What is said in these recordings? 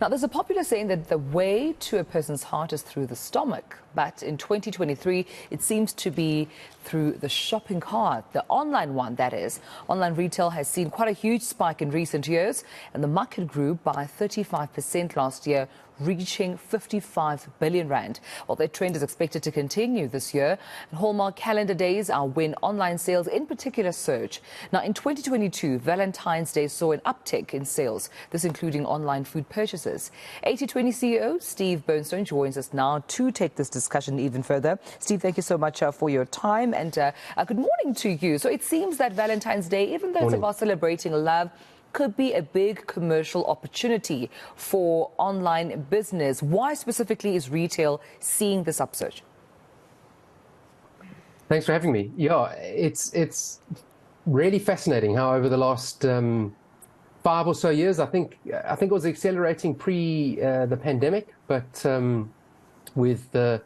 Now, there's a popular saying that the way to a person's heart is through the stomach. But in 2023, it seems to be through the shopping cart, the online one, that is. Online retail has seen quite a huge spike in recent years, and the market grew by 35% last year, reaching 55 billion rand. Well, that trend is expected to continue this year. And Hallmark calendar days are when online sales in particular surge. Now, in 2022, Valentine's Day saw an uptick in sales, this including online food purchases. Eighty20 CEO Steve Burnstone joins us now to take this discussion even further. Steve, thank you so much for your time, and good morning to you. So it seems that Valentine's Day, even though it's about celebrating love, could be a big commercial opportunity for online business. Why specifically is retail seeing this upsurge? Thanks for having me. Yeah, it's really fascinating how over the last 5 or so years, I think it was accelerating pre the pandemic, but with the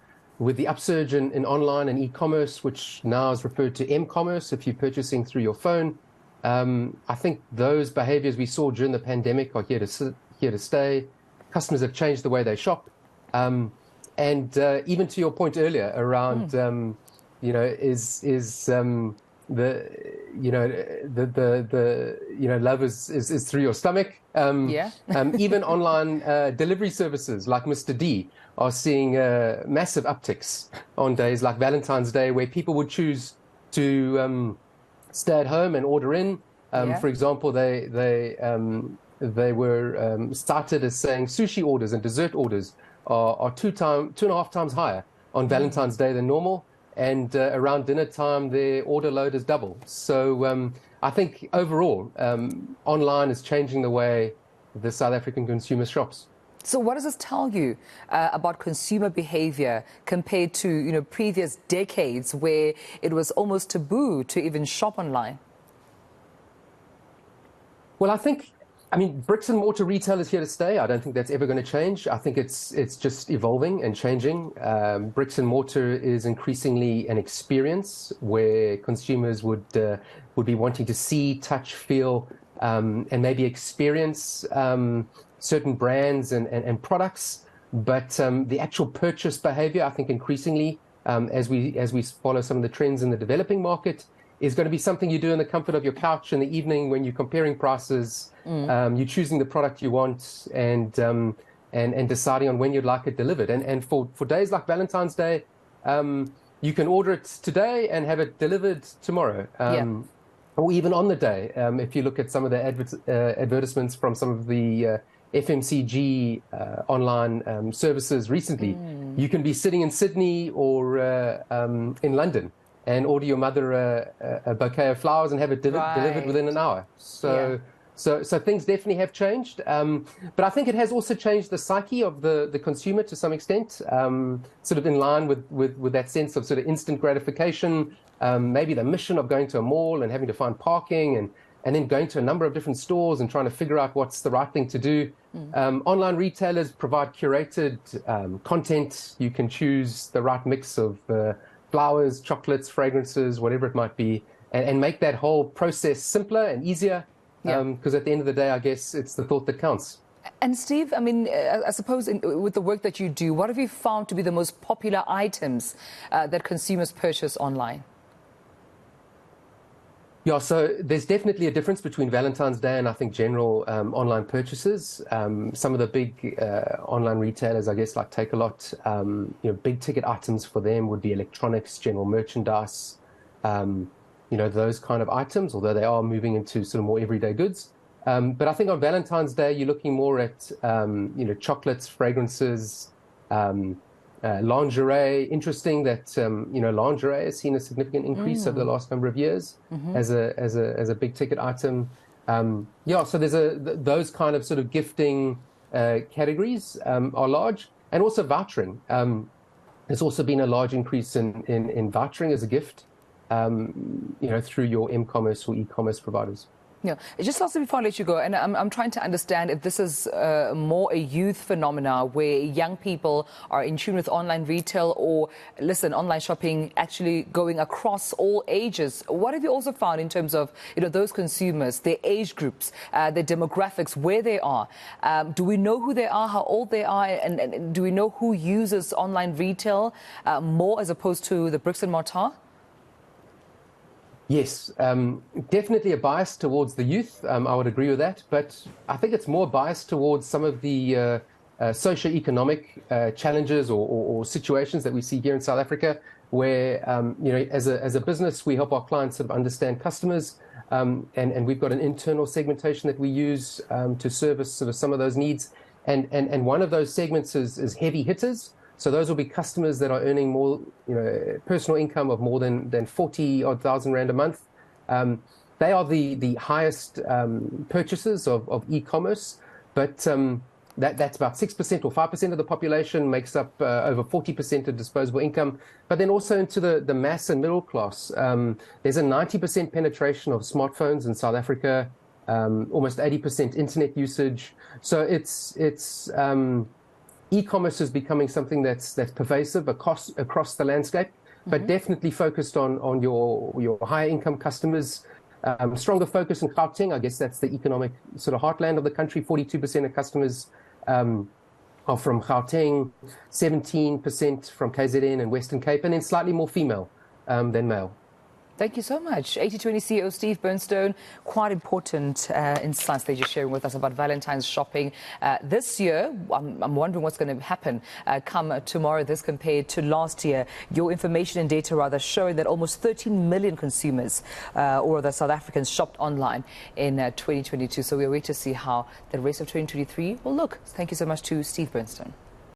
upsurge in online and e-commerce, which now is referred to m-commerce, if you're purchasing through your phone. I think those behaviors we saw during the pandemic are here to stay. Customers have changed the way they shop. And even to your point earlier around, love is through your stomach. Even online delivery services like Mr. D are seeing massive upticks on days like Valentine's Day, where people would choose to stay at home and order in. For example, they were started as saying sushi orders and dessert orders are 2.5 times higher on Valentine's Day than normal, and around dinner time their order load is double. So I think overall online is changing the way the South African consumer shops. So what does this tell you about consumer behavior compared to previous decades where it was almost taboo to even shop online? Well, I mean, bricks and mortar retail is here to stay. I don't think that's ever going to change. I think it's just evolving and changing. Bricks and mortar is increasingly an experience where consumers would be wanting to see, touch, feel, and maybe experience certain brands and products, but the actual purchase behavior, I think increasingly, as we follow some of the trends in the developing market, is going to be something you do in the comfort of your couch in the evening when you're comparing prices, you're choosing the product you want, and deciding on when you'd like it delivered. And for days like Valentine's Day, you can order it today and have it delivered tomorrow. Or even on the day, if you look at some of the advertisements from some of the FMCG online services recently, you can be sitting in Sydney or in London and order your mother a bouquet of flowers and have it delivered within an hour. So things definitely have changed. But I think it has also changed the psyche of the consumer to some extent, sort of in line with that sense of sort of instant gratification, maybe the mission of going to a mall and having to find parking and then going to a number of different stores and trying to figure out what's the right thing to do. Online retailers provide curated content. You can choose the right mix of flowers, chocolates, fragrances, whatever it might be, and make that whole process simpler and easier. Because at the end of the day, I guess it's the thought that counts. And Steve, I mean, I suppose with the work that you do, what have you found to be the most popular items that consumers purchase online? Yeah, so there's definitely a difference between Valentine's Day and I think general online purchases. Some of the big online retailers, I guess, like Takealot, big ticket items for them would be electronics, general merchandise, those kind of items, although they are moving into sort of more everyday goods. But I think on Valentine's Day, you're looking more at, chocolates, fragrances, lingerie. Interesting that lingerie has seen a significant increase over the last number of years as a big ticket item. So there's those kind of sort of gifting categories are large, and also vouchering. There's also been a large increase in vouchering as a gift, through your m-commerce or e-commerce providers. Yeah, just lastly before I let you go, and I'm trying to understand if this is more a youth phenomena where young people are in tune with online retail, or listen, online shopping actually going across all ages. What have you also found in terms of those consumers, their age groups, their demographics, where they are? Do we know who they are, how old they are, and do we know who uses online retail more as opposed to the bricks and mortar? Yes, definitely a bias towards the youth. I would agree with that. But I think it's more biased towards some of the socio-economic challenges or situations that we see here in South Africa, where, as a business, we help our clients sort of understand customers. And we've got an internal segmentation that we use to service sort of some of those needs. And one of those segments is heavy hitters. So those will be customers that are earning more, personal income of more than 40 odd thousand rand a month. They are the highest purchasers of e-commerce, but that's about 6% or 5% of the population, makes up over 40% of disposable income. But then also into the mass and middle class, there's a 90% penetration of smartphones in South Africa, almost 80% internet usage. So e-commerce is becoming something that's pervasive across the landscape, but definitely focused on your higher income customers. Stronger focus in Gauteng. I guess that's the economic sort of heartland of the country. 42% of customers are from Gauteng, 17% from KZN and Western Cape, and then slightly more female than male. Thank you so much. Eighty20 CEO Steve Burnstone, quite important insights that you're sharing with us about Valentine's shopping. This year, I'm wondering what's going to happen come tomorrow, this compared to last year. Your information and data rather showing that almost 13 million consumers or the South Africans shopped online in 2022. So we'll wait to see how the rest of 2023 will look. Thank you so much to Steve Burnstone.